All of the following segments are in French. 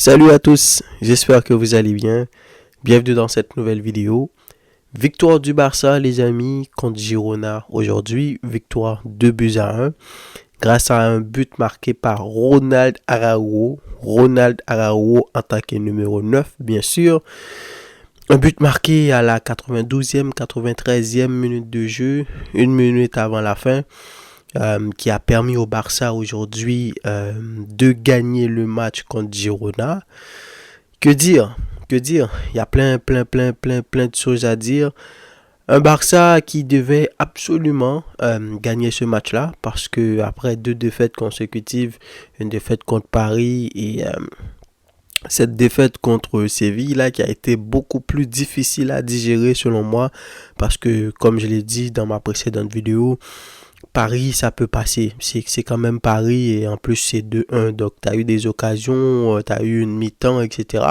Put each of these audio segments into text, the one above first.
Salut à tous, j'espère que vous allez bien. Bienvenue dans cette nouvelle vidéo. Victoire du Barça les amis contre Girona aujourd'hui, victoire 2-1 grâce à un but marqué par Ronald Araujo. Ronald Araujo en tant que numéro 9 bien sûr. Un but marqué à la 92e, 93e minute de jeu, une minute avant la fin. Qui a permis au Barça aujourd'hui de gagner le match contre Girona. Que dire? Il y a plein de choses à dire. Un Barça qui devait absolument gagner ce match-là parce que après 2 défaites consécutives, une défaite contre Paris et cette défaite contre Séville là qui a été beaucoup plus difficile à digérer selon moi parce que comme je l'ai dit dans ma précédente vidéo, Paris, ça peut passer. C'est quand même Paris et en plus c'est 2-1. Donc, tu as eu des occasions, tu as eu une mi-temps, etc.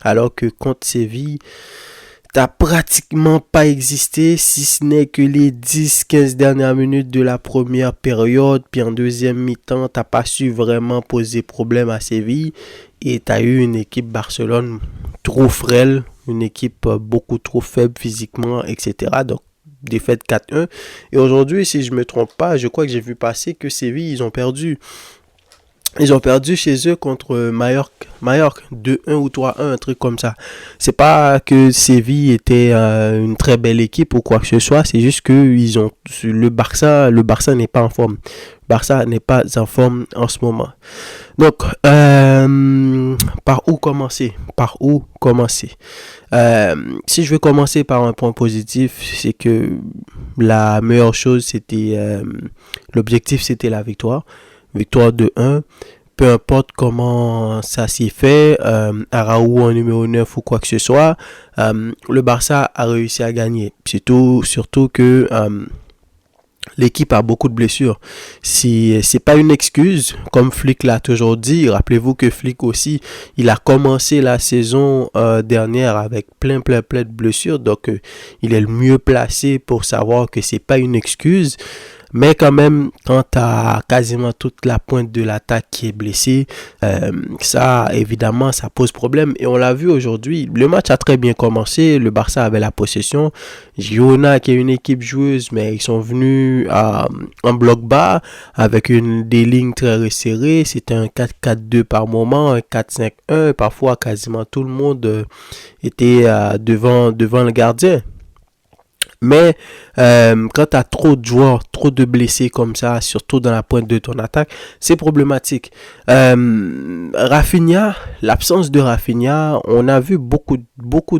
Alors que contre Séville, tu n'as pratiquement pas existé si ce n'est que les 10-15 dernières minutes de la première période. Puis en deuxième mi-temps, tu n'as pas su vraiment poser problème à Séville. Et tu as eu une équipe Barcelone trop frêle, une équipe beaucoup trop faible physiquement, etc. Donc, défaite 4-1. Et aujourd'hui, si je ne me trompe pas, je crois que j'ai vu passer que Séville, ils ont perdu. Ils ont perdu chez eux contre Mallorca 2-1 ou 3-1, un truc comme ça. C'est pas que Séville était une très belle équipe ou quoi que ce soit, c'est juste que le Barça n'est pas en forme. Le Barça n'est pas en forme en ce moment. Donc, par où commencer? Si je veux commencer par un point positif, c'est que la meilleure chose, l'objectif, c'était la victoire. Victoire de 1. Peu importe comment ça s'est fait, Araujo en numéro 9 ou quoi que ce soit, le Barça a réussi à gagner. Surtout que l'équipe a beaucoup de blessures. C'est pas une excuse, comme Flick l'a toujours dit. Rappelez-vous que Flick aussi, il a commencé la saison dernière avec plein de blessures. Donc, il est le mieux placé pour savoir que c'est pas une excuse. Mais quand même, quand tu as quasiment toute la pointe de l'attaque qui est blessée, ça, évidemment, ça pose problème. Et on l'a vu aujourd'hui, le match a très bien commencé. Le Barça avait la possession. Girona, qui est une équipe joueuse, mais ils sont venus en bloc bas avec des lignes très resserrées. C'était un 4-4-2 par moment, un 4-5-1. Parfois, quasiment tout le monde était devant le gardien. Mais quand tu as trop de joueurs, trop de blessés comme ça, surtout dans la pointe de ton attaque, c'est problématique. Rafinha, l'absence de Rafinha, on a vu beaucoup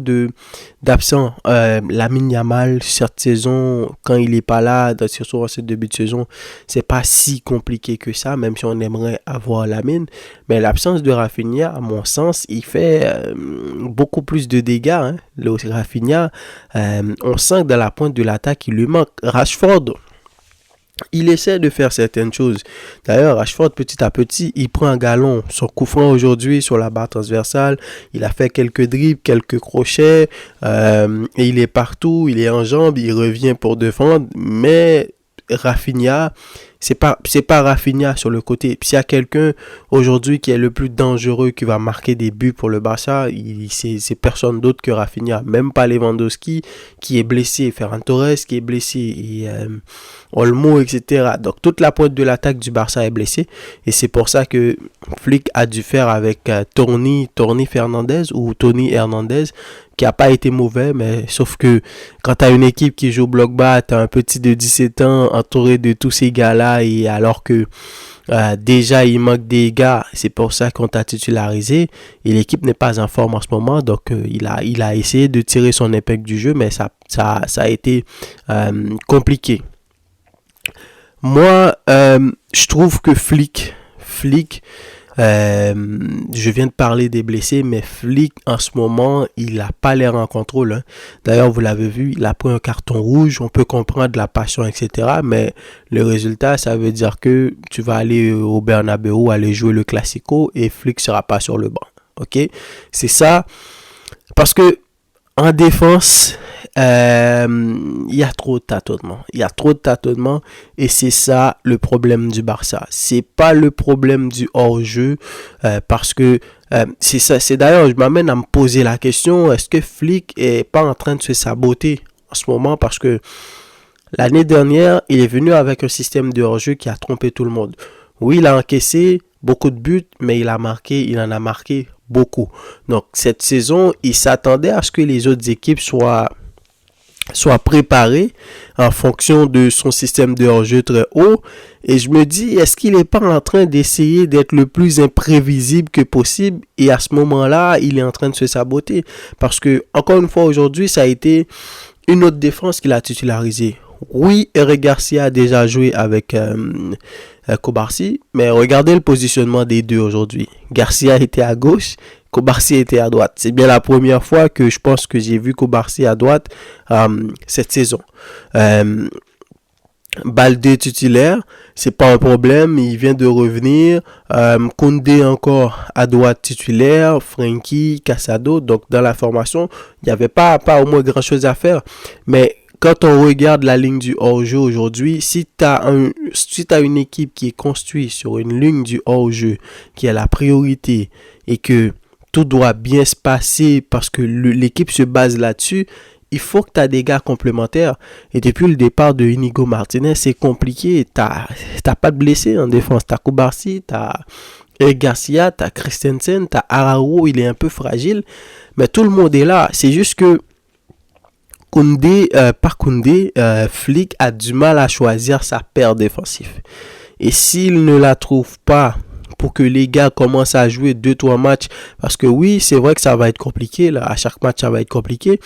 d'absents. Lamine Yamal, cette saison, quand il n'est pas là, surtout en ce début de saison, c'est pas si compliqué que ça, même si on aimerait avoir Lamine. Mais l'absence de Rafinha, à mon sens, il fait beaucoup plus de dégâts. Hein. Le Rafinha, on sent que dans la pointe de l'attaque, il lui manque. Rashford, il essaie de faire certaines choses. D'ailleurs, Rashford, petit à petit, il prend un galon. Son coup franc aujourd'hui sur la barre transversale, il a fait quelques dribbles, quelques crochets, et il est partout, il est en jambes, il revient pour défendre, mais Rafinha, c'est pas Rafinha sur le côté. S'il y a quelqu'un aujourd'hui qui est le plus dangereux, qui va marquer des buts pour le Barça, c'est personne d'autre que Rafinha. Même pas Lewandowski qui est blessé, Ferran Torres qui est blessé, et Olmo, etc. Donc toute la pointe de l'attaque du Barça est blessée. Et c'est pour ça que Flick a dû faire avec Tony Fernandez ou Tony Hernandez, qui n'a pas été mauvais, mais sauf que quand tu as une équipe qui joue bloc bas, tu as un petit de 17 ans entouré de tous ces gars-là, et alors que déjà il manque des gars, c'est pour ça qu'on t'a titularisé, et l'équipe n'est pas en forme en ce moment, donc il a essayé de tirer son épingle du jeu, mais ça a été compliqué. Moi, je trouve que Flick, je viens de parler des blessés, mais Flick en ce moment, il n'a pas l'air en contrôle. Hein. D'ailleurs, vous l'avez vu, il a pris un carton rouge, on peut comprendre la passion, etc. Mais le résultat, ça veut dire que tu vas aller au Bernabéu, aller jouer le Classico, et Flick ne sera pas sur le banc. Ok, c'est ça. Parce que en défense, il y a trop de tâtonnements. Et c'est ça le problème du Barça. C'est pas le problème du hors-jeu parce que C'est ça, c'est d'ailleurs, je m'amène à me poser la question, est-ce que Flick est pas en train de se saboter en ce moment parce que l'année dernière, il est venu avec un système de hors-jeu qui a trompé tout le monde. Oui, il a encaissé beaucoup de buts, mais il en a marqué beaucoup. Donc, cette saison, il s'attendait à ce que les autres équipes soient préparées en fonction de son système de hors-jeu très haut. Et je me dis, est-ce qu'il n'est pas en train d'essayer d'être le plus imprévisible que possible? Et à ce moment-là, il est en train de se saboter. Parce que, encore une fois, aujourd'hui, ça a été une autre défense qu'il a titularisée. Oui, Eric Garcia a déjà joué avec Kobarsi, mais regardez le positionnement des deux aujourd'hui. Garcia était à gauche, Kobarsi était à droite. C'est bien la première fois que je pense que j'ai vu Kobarsi à droite cette saison. Baldé titulaire, c'est pas un problème, il vient de revenir. Koundé encore à droite titulaire, Frenkie, Casado. Donc dans la formation, il n'y avait pas au moins grand chose à faire. Mais quand on regarde la ligne du hors-jeu aujourd'hui, si tu as une équipe qui est construite sur une ligne du hors-jeu, qui a la priorité et que tout doit bien se passer parce que l'équipe se base là-dessus, il faut que tu as des gars complémentaires. Et depuis le départ de Inigo Martinez, c'est compliqué. T'as pas de blessés en défense. Tu as Kobarsi, tu as Garcia, tu as Christensen, tu as Araujo, il est un peu fragile. Mais tout le monde est là. C'est juste que Flick a du mal à choisir sa paire défensive. Et s'il ne la trouve pas pour que les gars commencent à jouer 2-3 matchs, parce que oui, c'est vrai que ça va être compliqué, là, à chaque match ça va être compliqué,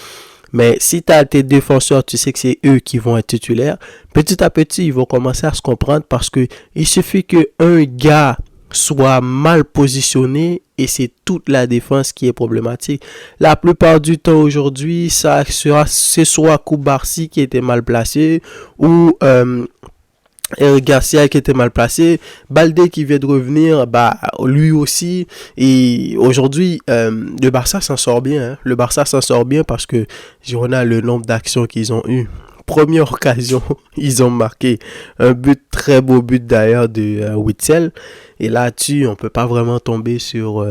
mais si tu as tes défenseurs, tu sais que c'est eux qui vont être titulaires, petit à petit, ils vont commencer à se comprendre parce que il suffit qu'un gars soit mal positionné et c'est toute la défense qui est problématique. La plupart du temps aujourd'hui, c'est soit Kobarsi qui était mal placé ou Eric Garcia qui était mal placé, Baldé qui vient de revenir, lui aussi. Et aujourd'hui, le Barça s'en sort bien. Hein. Le Barça s'en sort bien parce que on a le nombre d'actions qu'ils ont eu. Première occasion, ils ont marqué un but, très beau but d'ailleurs de Witsel. Et là-dessus, on peut pas vraiment tomber sur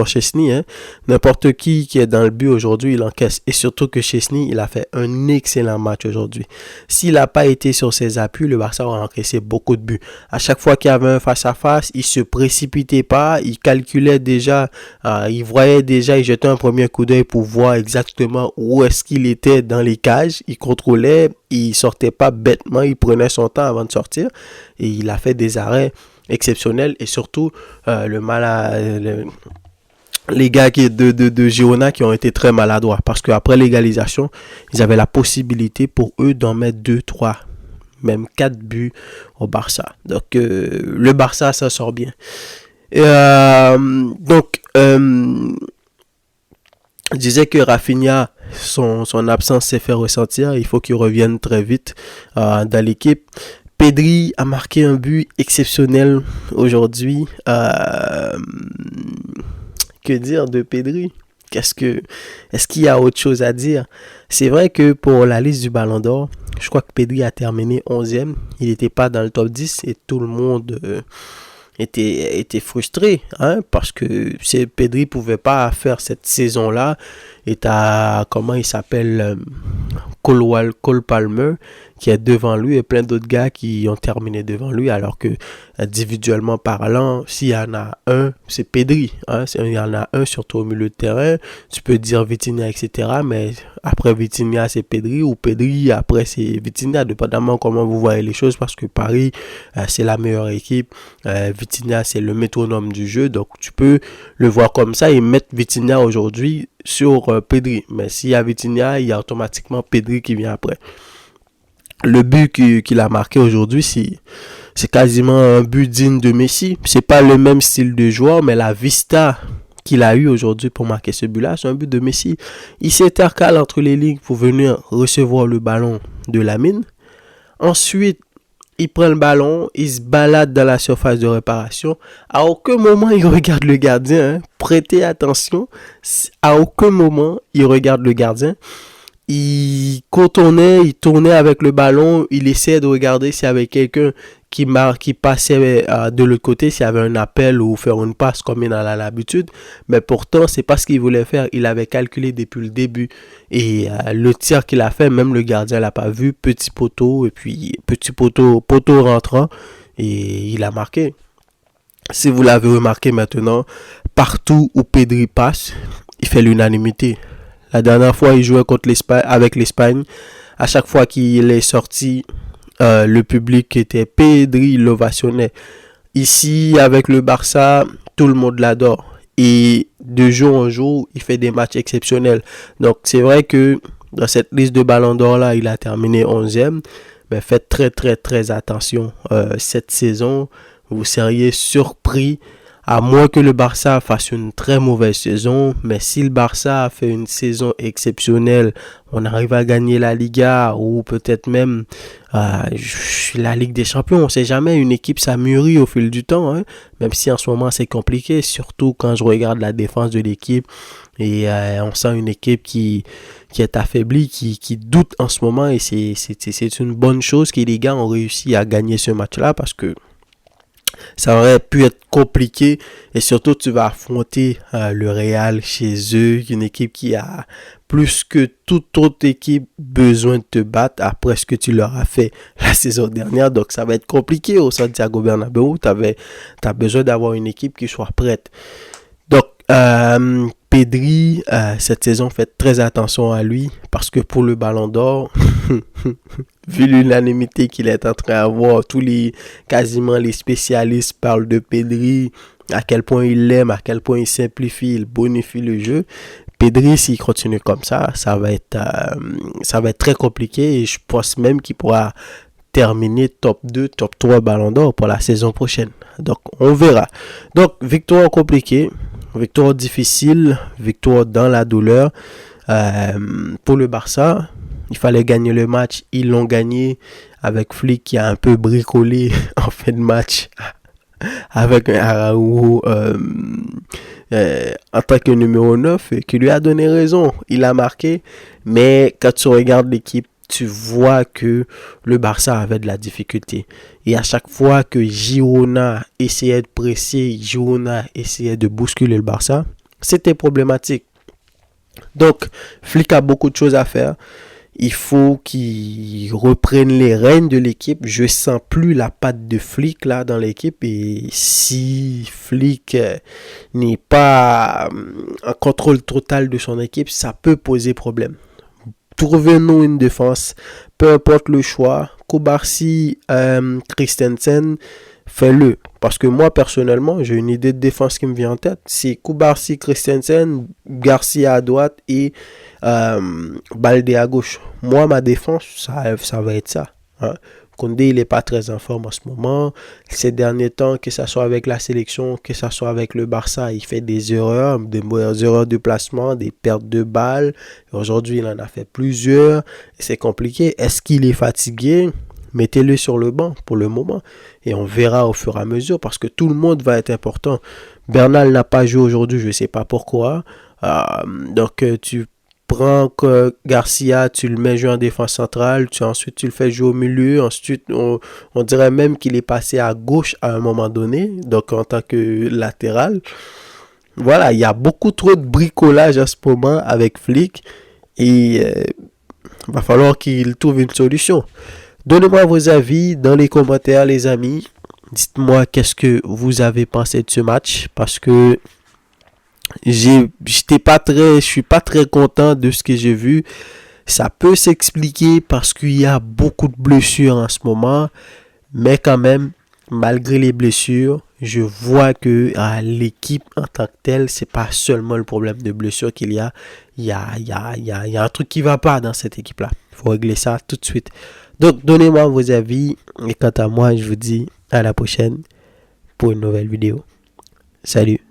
Szczesny. Hein. N'importe qui est dans le but aujourd'hui, il encaisse. Et surtout que Szczesny, il a fait un excellent match aujourd'hui. S'il n'a pas été sur ses appuis, le Barça a encaissé beaucoup de buts. À chaque fois qu'il y avait un face-à-face, il se précipitait pas, il calculait déjà, il voyait déjà, il jetait un premier coup d'œil pour voir exactement où est-ce qu'il était dans les cages. Il contrôlait, il sortait pas bêtement, il prenait son temps avant de sortir. Et il a fait des arrêts exceptionnel et surtout les gars de Girona qui ont été très maladroits parce qu'après l'égalisation, ils avaient la possibilité pour eux d'en mettre 2, 3, même 4 buts au Barça. Donc le Barça ça sort bien. Je disais que Rafinha, son absence s'est fait ressentir. Il faut qu'il revienne très vite dans l'équipe. Pedri a marqué un but exceptionnel aujourd'hui. Que dire de Pedri? Est-ce qu'il y a autre chose à dire? C'est vrai que pour la liste du Ballon d'Or, je crois que Pedri a terminé 11e. Il n'était pas dans le top 10 et tout le monde était frustré, hein, parce que Pedri pouvait pas faire cette saison-là. Et t'as, comment il s'appelle, Cole Palmer qui est devant lui et plein d'autres gars qui ont terminé devant lui, alors que individuellement parlant, s'il y en a un, c'est Pedri, hein, il y en a un surtout au milieu de terrain. Tu peux dire Vitinha, etc., mais après Vitinha c'est Pedri, ou Pedri après c'est Vitinha, dépendamment comment vous voyez les choses, parce que Paris c'est la meilleure équipe, Vitinha c'est le métronome du jeu, donc tu peux le voir comme ça et mettre Vitinha aujourd'hui sur Pedri, mais s'il y a Vitinha, il y a automatiquement Pedri qui vient après. Le but qu'il a marqué aujourd'hui, c'est quasiment un but digne de Messi. C'est pas le même style de joueur, mais la vista qu'il a eu aujourd'hui pour marquer ce but-là, c'est un but de Messi. Il s'intercale entre les lignes pour venir recevoir le ballon de Lamine. Ensuite, il prend le ballon, il se balade dans la surface de réparation. À aucun moment, il regarde le gardien. Hein. Prêtez attention. À aucun moment, il regarde le gardien. Il tournait avec le ballon. Il essayait de regarder s'il y avait quelqu'un qui passait de l'autre côté s'il y avait un appel ou faire une passe comme il en a l'habitude. Mais pourtant, c'est pas ce qu'il voulait faire. Il avait calculé depuis le début. Et le tir qu'il a fait, même le gardien l'a pas vu. Petit poteau et puis petit poteau rentrant. Et il a marqué. Si vous l'avez remarqué maintenant, partout où Pedri passe, il fait l'unanimité. La dernière fois, il jouait contre l'Espagne, avec l'Espagne. À chaque fois qu'il est sorti, le public était Pedri, l'ovationnait. Ici, avec le Barça, tout le monde l'adore. Et de jour en jour, il fait des matchs exceptionnels. Donc, c'est vrai que dans cette liste de ballons d'or là, il a terminé 11e. Mais faites très, très, très attention. Cette saison, vous seriez surpris, à moins que le Barça fasse une très mauvaise saison. Mais si le Barça fait une saison exceptionnelle, on arrive à gagner la Liga ou peut-être même la Ligue des Champions. On ne sait jamais, une équipe ça mûrit au fil du temps. Hein, même si en ce moment c'est compliqué, surtout quand je regarde la défense de l'équipe. Et on sent une équipe qui est affaiblie, qui doute en ce moment. Et c'est une bonne chose que les gars ont réussi à gagner ce match-là parce que ça aurait pu être compliqué et surtout tu vas affronter le Real chez eux, une équipe qui a plus que toute autre équipe besoin de te battre après ce que tu leur as fait la saison dernière. Donc ça va être compliqué au Santiago Bernabéu. Tu as besoin d'avoir une équipe qui soit prête. Donc Pedri, cette saison, faites très attention à lui parce que pour le Ballon d'Or, vu l'unanimité qu'il est en train d'avoir, quasiment les spécialistes parlent de Pedri, à quel point il l'aime, à quel point il simplifie, il bonifie le jeu. Pedri, s'il continue comme ça va être très compliqué et je pense même qu'il pourra terminer top 2, top 3 Ballon d'Or pour la saison prochaine. Donc, on verra. Donc, victoire compliquée. Victoire difficile, victoire dans la douleur. Pour le Barça, il fallait gagner le match. Ils l'ont gagné avec Flick qui a un peu bricolé en fin de match avec un Araujo en tant que numéro 9 qui lui a donné raison. Il a marqué, mais quand tu regardes l'équipe, tu vois que le Barça avait de la difficulté. Et à chaque fois que Girona essayait de presser, Girona essayait de bousculer le Barça, c'était problématique. Donc, Flick a beaucoup de choses à faire. Il faut qu'il reprenne les rênes de l'équipe. Je sens plus la patte de Flick là dans l'équipe. Et si Flick n'est pas en contrôle total de son équipe, ça peut poser problème. Trouvez-nous une défense, peu importe le choix. Kubarsi, Christensen, fais-le. Parce que moi, personnellement, j'ai une idée de défense qui me vient en tête. C'est Kubarsi, Christensen, Garcia à droite et Balde à gauche. Moi, ma défense, ça va être ça. Hein. Koundé, il n'est pas très en forme en ce moment. Ces derniers temps, que ce soit avec la sélection, que ce soit avec le Barça, il fait des erreurs de placement, des pertes de balles. Aujourd'hui, il en a fait plusieurs. C'est compliqué. Est-ce qu'il est fatigué? Mettez-le sur le banc pour le moment. Et on verra au fur et à mesure parce que tout le monde va être important. Bernal n'a pas joué aujourd'hui, je ne sais pas pourquoi. Donc, tu prends Garcia, tu le mets jouer en défense centrale, ensuite tu le fais jouer au milieu, ensuite on dirait même qu'il est passé à gauche à un moment donné, donc en tant que latéral. Voilà, il y a beaucoup trop de bricolage en ce moment avec Flick et il va falloir qu'il trouve une solution. Donnez-moi vos avis dans les commentaires les amis, dites-moi qu'est-ce que vous avez pensé de ce match parce que je suis pas très content de ce que j'ai vu. Ça peut s'expliquer parce qu'il y a beaucoup de blessures en ce moment, mais quand même, malgré les blessures, je vois que l'équipe en tant que telle, c'est pas seulement le problème de blessure qu'il y a. Il y a un truc qui va pas dans cette équipe-là. Il faut régler ça tout de suite. Donc, donnez-moi vos avis. Et quant à moi, je vous dis à la prochaine pour une nouvelle vidéo. Salut.